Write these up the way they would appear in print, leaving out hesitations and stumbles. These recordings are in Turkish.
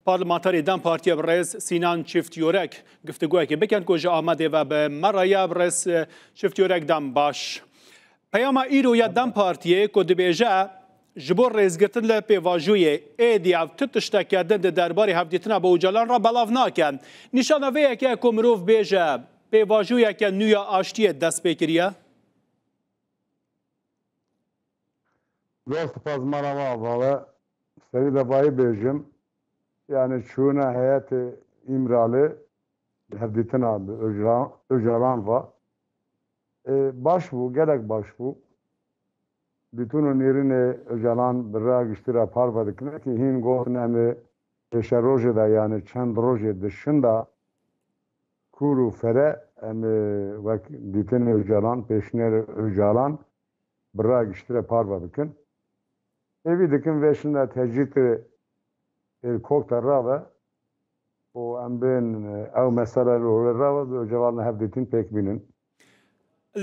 پارلمانتاری دم پارتی برز سینان چفتیورک گفتگوی که بکن کجا آمده و به مرای برز چفتیورک دم باش پیام ایرو یا دم پارتیه که دبیجه جبور رزگرتن لپی واجوی ایدی او تتشتا کردن درباری هفدیتنا با اوجالان را بلاف ناکن نشانه ویه که کمروف بیجه پی واجوی که نویا آشتی دست بکریه دوست پاز مرا والا سری دبایی بیجم yani çoğuna hayat imralı hevditin abi öcalan var. Baş bu, gerek baş bu. Bütün o nerine öcalan bırak iştira parvadıkına ki hin gohnemi peşe rojeda yani çend roje dışında kuru fere bütün öcalan peşiner öcalan bırak iştira parvadıkın. Evi dikin ve şimdi tecrüte الكوكتر رابع وأم بين أو مسألة الرابع وجوالنا هفدتين بيك بينن.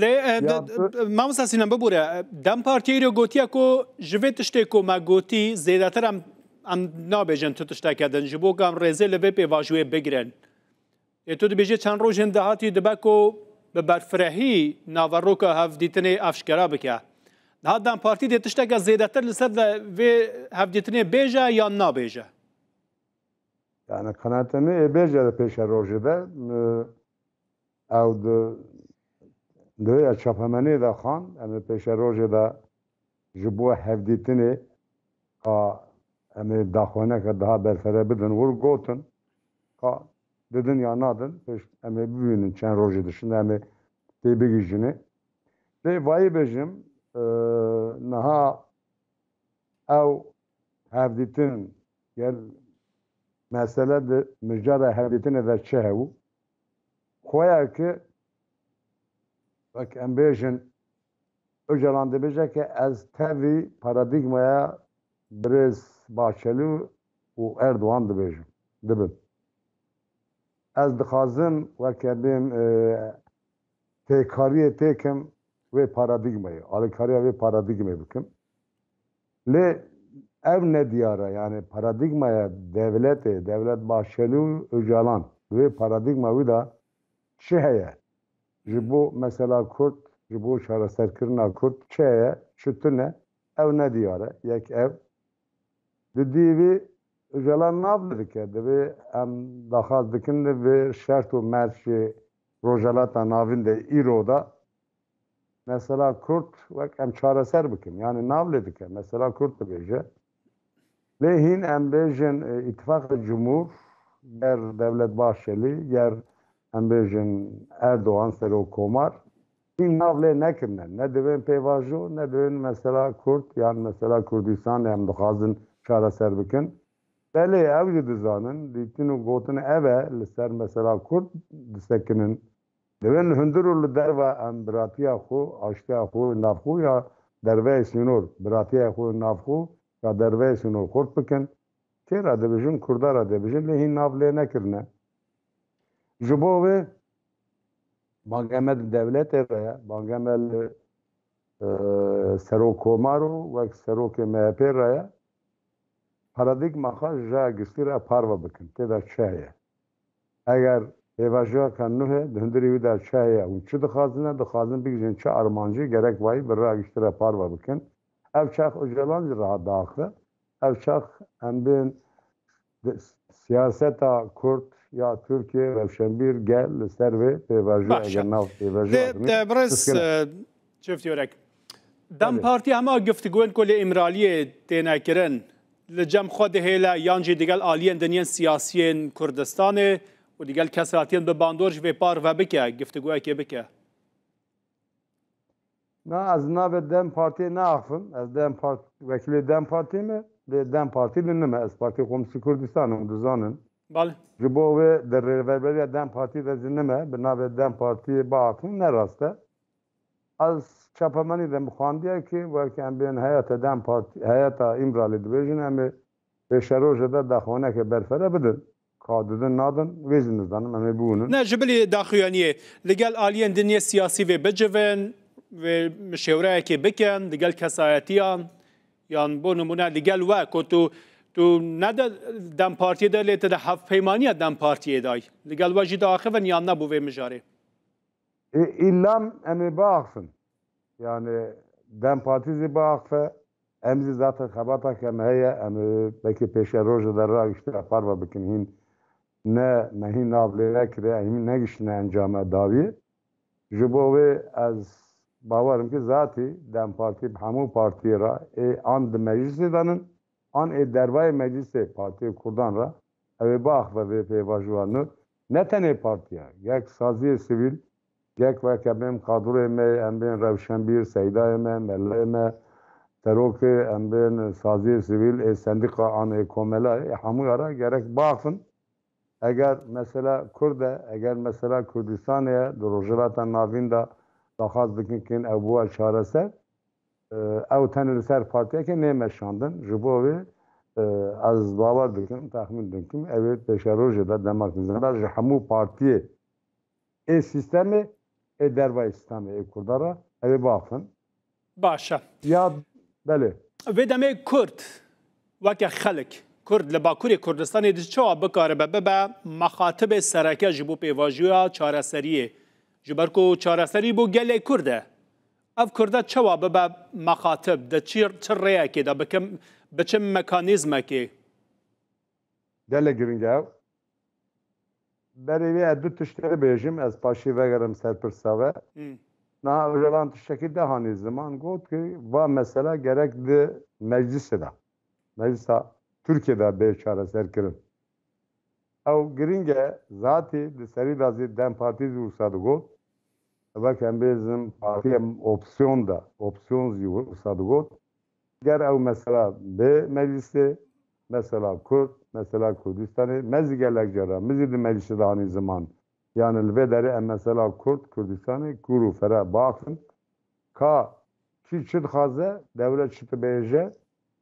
لی ما مساسینم ببوره دم پارتی رو گوتیا کو جوید تشته کو ما گوتی زیادتر ام نابجن تو تشته کردن جبو کام رزل به پی واجوی بگیرن. تو دبیجی چند روز هندهاتی دبکو به برفرهی ناوروکا هفدیتنی افشکرا بکه. ده دم پارتی دی تشته که زیادتر لسر و هفدیتنی بیجه یا نابیجه. Yani kanaatimi becerdi peşe rojede ev de çapameni de xan yani peşe rojede jibo hevditini ka yani daxwane ka daha berfere bidin vur gotin ka dedin ya nadın peş yani büyünün çen roje dışında yani tebi gücünü ve vay bejim naha ev hevditin gel mesele de mücadele hevditine de çehevu. Koya ki bak embejin öcalan debece ki az tabi paradigmaya brez Bahçeli u Erdoğan debejin. Debim. Az dixazim ve kendim tekariye tekim ve paradigmayı. Alikariye ve paradigmayı bikim. Le ev ne diyara yani paradigmaya devlet Bahçeli Öcalan ve paradigmayı da şehye. Jibo mesela Kürt, jibo şaraserkirina Kürt şehye, şütüne ev ne diyara, yek ev. Dediği Öcalan ne yaptı ki? Ve em daxazdıkinde ve şert ve merşi rojalata navinde İro'da mesela Kürt ve em çareser bikim. Yani ne yaptı ki? Mesela Kürt de beje. Lehin embejin ittifak cumhur yer devlet Bahçeli yer embejin Erdoğan sero komar in navle ne kirnen ne devin peyvajo ne devin mesela Kürt yani mesela Kürdistan hem dixazin çareser bikin beli ev dizanın ditinu gotun eve liser mesela Kürt disekinin devin hündürül derve embratiya xu aştiya xu nafxu ya derve sinur bratiya xu nafxu ya derveysin o kurt bikin ki radebijin Kurdar radebijin lehin navle nekirne. Jibo ve bangemel devlet eraya, bangemel serok komaru ve serok MHP raya paradigma xaj ja gistira parva bikin teda çaya. Eğer evaja kannuhe döndürüyü de çaya uçu dixazin bigijin çı armancı gerek vay bir ra gistira parva bikin. Evçak Öcalan rahat dağıtı. Evçak hem bin siyaseta Kürt ya Türkiye Revşenbir gel serve peyvajı eğer nav peyvajı. Brez çiftiyerek. Dem parti ama güftügün kule imraliye tenakirin. Lecem xwed hêla yan jî digel aliyên dinyên siyasiyên Kurdistanê û digel kesatiyên bi bandor ve par ve bike güftügûyekê bike. Ne az nave Dem Parti ne afın? Az Dem Parti vekili Dem Parti mi? De Dem Parti dinleme. Az Parti Komünist Kürdistan'ın düzanin. Bale. Jibo ve der reverberiya Dem Parti de dinleme. Bir nave Dem Parti baafın ne rastı? Az çapamani de mukhandiye ki belki em ben hayata Dem Parti hayata İmralı dibejin em beşerojada daxwane ke berfere bidin. Kadidin nadın vezinizdanım em bunun. Ne jibili daxuyaniye legel aliyên dinyê siyasî ve bicivin ve مشاورەیەکی بکەن لەگەڵ کەسایەتیان یان بۆ نمونە لەگەڵ وا کۆ تو تو نده دم پارتی ده لیت ده هفت پیمانی دم پارتی دای لگل واجی داخل و نیان نبو و مجاره İllam emi bağırsın. Yani Dem Partisi bağırsa emzi zaten xebata kem heye emi belki peşe roja derra işte parva bikin hin ne mehin navlere kire emin ne gişine encame davi. Jibo ve az bavarım ki zati Dem Parti hamu partiye ra an de meclisi danın an dervay meclisi partiye kurdan ra evi bağ ve pevajuanı ne tane partiye yek saziye sivil یک وقت ام قادر ام ام بین روشنبیر سیدا ام مله تروک ام بین سازی سیویل سندیکا آن کوملا همو یارا gerek bakın eğer mesela Kürde eğer mesela Kürdistan'ya Rojavatan navinda daha dikin ebu çaresi ev tenir ser partiye ki ne meşandın jibovi az bavar dikin tahmin dikin evet peşerojada demokraside hamu partiye sistemi dervay sistemi kurdara evi bakın. Başa. Ya beli. Ve demek Kürt vaka xalq Kurd li Bakurê Kurdistanê di çawa bikaribe bibe mexatibê sereke ji bo pêvajoya çareseriyê ji ber ku çareserî bû gelê Kurd e. Ev Kurda çawa bibe mexatib di çi rêyekê de bi çi mekanîzmekê? Gelê giring ev. Berê wê du tiştê bêjim ez paşî vegerim serpirsa ve na Öcalan tiştekî dehanî ziman got ki va mesela gerek di meclisê de meclisa Türkiye'de bê çareserkirin. Ew giring e zatî di serî da zî Dem Partî zî wisa digot vek em bêzim partiye opsiyon da opsiyon zî wisa digot ger ew mesela bê meclisê mesela Kürt mesela Kürdistan'ı mezi gelek cara mezi di meclisi dani zaman yani li vê derê em mesela Kürt Kürdistan'ı kuru fera bakın ka çi dixwaze devlet çi dibêje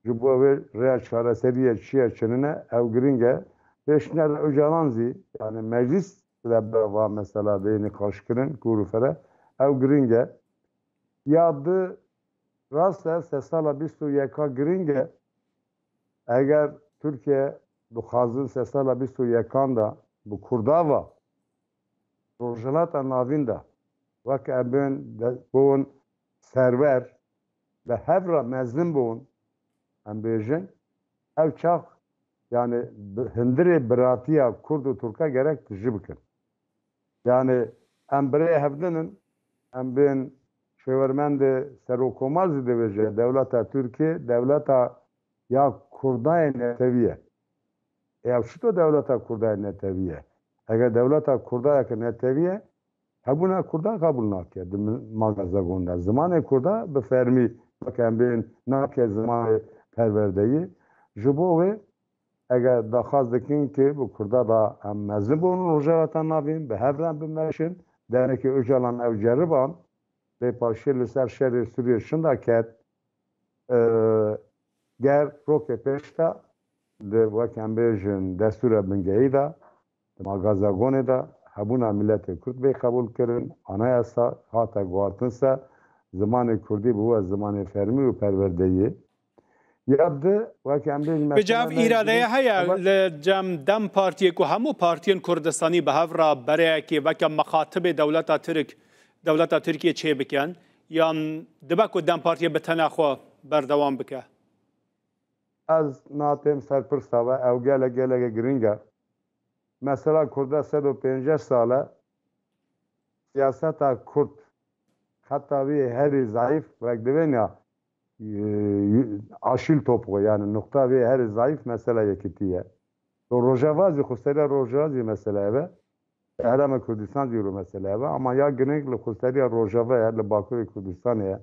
ji bo wê rêya çareseriyê çi ye çinine ew giring e pêşniyar Öcalan zî yani meclis de va mesela bê nîqaşkirin kuru fera ew giring e ya di rast e se sala 21 giring e eğer Türkiye dixwazin se sala 21 da bu Kurdava Rojavata navîn da wek em bûn serwer ve hevra mezin bûn em bêjin ev çax yani hindirê biratiya Kurd û Türka gerek tijî bikin. Yani em birê hevdinin em bên şêwermendê serokkomal zî dibêje dewleta Türkiye dewleta ya Kurdayê neteviye. Ev şito devleta Kurdayê neteviye. Eğer devleta Kurdayê neteviye hebûna Kurda kabul nake di magazagonda. Zimanê Kurda bi fermî em bên nake zimanê perwerdeyî. Ji bo wê eğer daxwaz dikin ki bu Kurda da em mezin bûn Rojavata navîn bi hev re bimeşin denekî Öcalan ew ceriban bê paşê li ser şerê Sûriye şinda ket ger rokê pêşta di wek em bêjin destûra bingehî da di magazagonê da hebûna milletê Kurd bê qebûl kirin anayasa hate guhartin se zimanê Kurdî bûye zimanê fermî û perwerdeyî ya di wek em bêjin Bicav îradeye heye li cem Dem Partiyê ku hemû partiyên Kurdistanî bi hev re bereyekê veke mexatibê dewleta Tirk dewleta Tirkiye çê bikin yan dibe ku Dem Partiye bi tena xwe berdewam bike? Ez natêm serpirsa ve ew gelek giring e. Mesela Kurda 150 sale siyaseta Kurd hatta wê herî zayıf vek divên ya aşil topu yani nokta wê herî zayıf mesela yekîtiye. Rojava zî xwesteriya Rojava zî mesela eve Herêma Kurdistan zî mesela eve ama ya giring li xwesteriya Rojava ye li Bakurê Kurdistanê ye.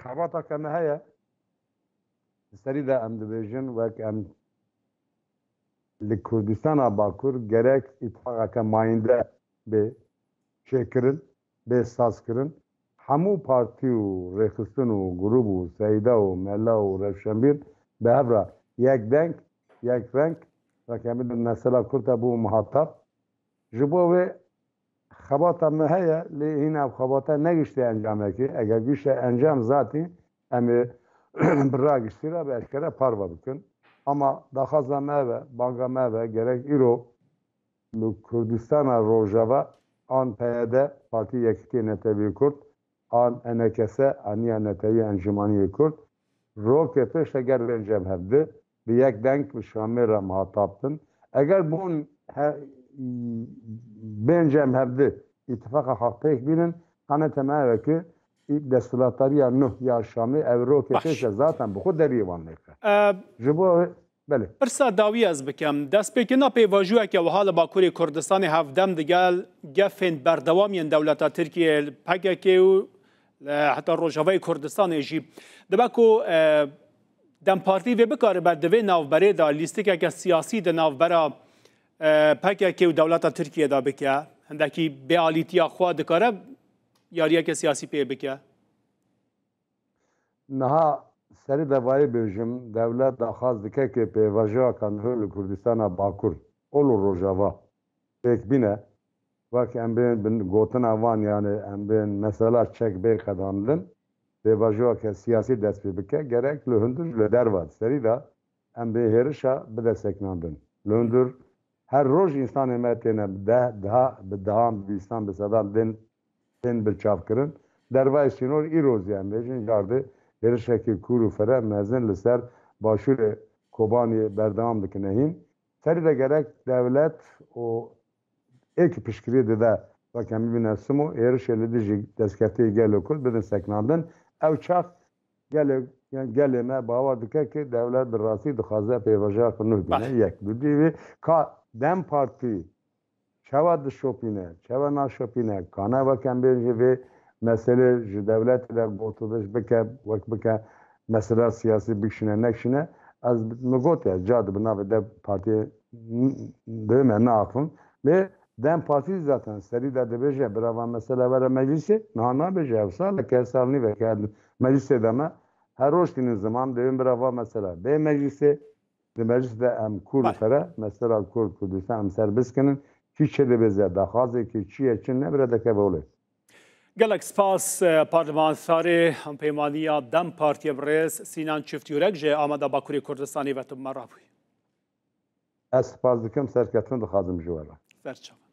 Xebata ke me heye serî de em dibêjin wek em li Kurdistana Bakur gerek îtfaqeke mayînde bê çêkirin bê sazkirin hemû partî û rêxistin û grûp û seyda û mella û rewşenbîr bi hev re yek deng yek reng wek em bidin mesela Kurd bû muhatap ji bo wê xebata me heye lê hîn ev xebata negiştê encamekê eger gişte encam zatî em ê براگشتی را به اشکره پاروا بکن اما دخوازم ماوه بانگا ماوه gerek ایرو کردستان روژاوا آن پیاده پارتی یکیتی نتوی کرد آن انکسه آنیا نتوی انجمانی کرد رو که پیش اگر بنجم هفته به یک دنگ به شامل را محتابتن اگر بون بنجم هفته اتفاق حق پیک بینن خانه تمامه که دستلاتاری یا نه یا شامی اورو که پیش ذاتن به خود دریوان میکنه جبو بله پرسا داوی از بکم دست پیکنا پیواجوه که و حال باکوری کردستان هفدم دیگل گفن بردوامی دولت ترکیه پکه که و حتی روجاوی کردستان ایجی دبکو دم پارتی و بکاره بردوی ناوبره دا لیستی که سیاسی دا ناوبره پکه که و دولت ترکیه دا بکه هندکی به آلیتیا خواه دکاره یاریه که سیاسی پی بکه نه سری دوایی بیجم دولت داخواست دکه که پیواجه کنهول کردستان باکور اولو روجاوا پیک بینه وقتی ام بین گوتن اوان یعنی ام بین مثلا چک بی قدامدن پیواجه که سیاسی دست پی بکه گرک لهندر لدر واد سری دا ام بین هرشا بده سکناندن لهندر هر روز انسان امتینه بدهام بیستان بسدان دن برچاف کرن در وای سینور ای روزی هم بیجن جارده هرشکی کورو فره مزن لسر باشور کوبانی بردام دکنهین سری دا گرک دولت و ایک پشکری ده و کمی بینه سمو هرش لیدی دستکتی گلو کل بدن سکناندن او چاق گلی ما باور دکه که دولت براسی دخوازه پیواجه کنه بینه یک دو دیوی که دم پارتی چه د شوپینه چه ناشوپینه کانه و کم بیجی و مسئله دولت در گوتوبش بکه وقت بکه مسئله سیاسی بکشنه نکشنه از مگوته جاد بنا در پارتی دومه ناکن لی دم پارتی zaten seri de beje brava mesele var meclisi nana beje evsal kesalni ve kad meclisi deme her roştinin zaman devin brava mesele be meclisi de mecliste em kur fere mesela kur kudüs'e em serbestkenin ki çede beze daxaze ki çiye çin ne bire de kebole gelek spas parlamentarê pêmaniya Dem Partiya Birêz Sinan Çiftîrek ji amada Bakurê Kurdistanê ve tûma rabûyê. Ez spas dikim serketin dixwazim ji we re. Serçe.